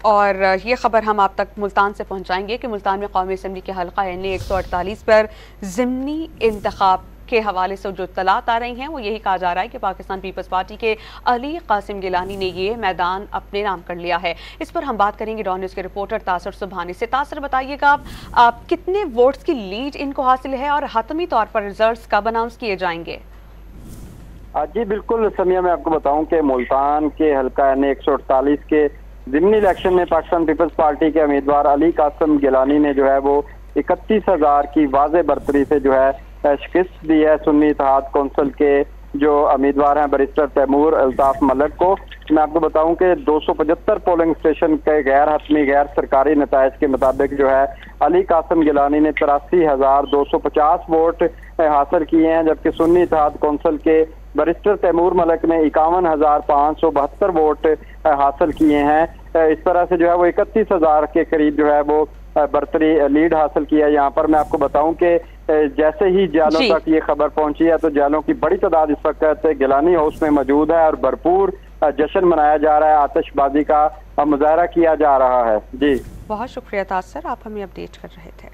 और ये खबर हम आप तक मुल्तान से पहुंचाएंगे कि मुल्तान में कौमी असम्बली के हल्का यानी 148 पर ज़िमनी इंतखाब के हवाले से जो इत्तलात आ रही हैं वो यही कहा जा रहा है कि पाकिस्तान पीपल्स पार्टी के अली कासिम गिलानी ने ये मैदान अपने नाम कर लिया है। इस पर हम बात करेंगे डॉन न्यूज़ के रिपोर्टर तासर सुबहानी से। तासर, बताइएगा आप कितने वोट्स की लीड इनको हासिल है और हतमी तौर पर रिजल्ट्स कब अनाउंस किए जाएंगे? जी बिल्कुल समिया, मैं आपको बताऊं कि मुल्तान के हल्का यानी 148 के ज़िमनी इलेक्शन में पाकिस्तान पीपल्स पार्टी के उम्मीदवार अली कासिम गिलानी ने जो है वो 31,000 की वाज़े बरतरी से जो है शिकस्त दी है सुन्नी इत्तेहाद कौंसिल के जो उम्मीदवार हैं बैरिस्टर तैमूर अल्ताफ मलिक को। मैं आपको बताऊं कि 275 पोलिंग स्टेशन के गैर हतमी गैर सरकारी नताइज के मुताबिक जो है अली कासिम गिलानी ने 83,250 वोट हासिल किए हैं, जबकि सुन्नी इत्तेहाद कौंसिल के बैरिस्टर तैमूर मलिक ने 51,572 वोट हासिल किए हैं। इस तरह से जो है वो 31,000 के करीब जो है वो बरतरी लीड हासिल किया है। यहाँ पर मैं आपको बताऊं कि जैसे ही जालों तक ये खबर पहुंची है तो जालों की बड़ी तादाद इस वक्त गिलानी हाउस में मौजूद है और भरपूर जश्न मनाया जा रहा है, आतिशबाजी का मुजाहरा किया जा रहा है। जी बहुत शुक्रिया तासर, आप हमें अपडेट कर रहे थे।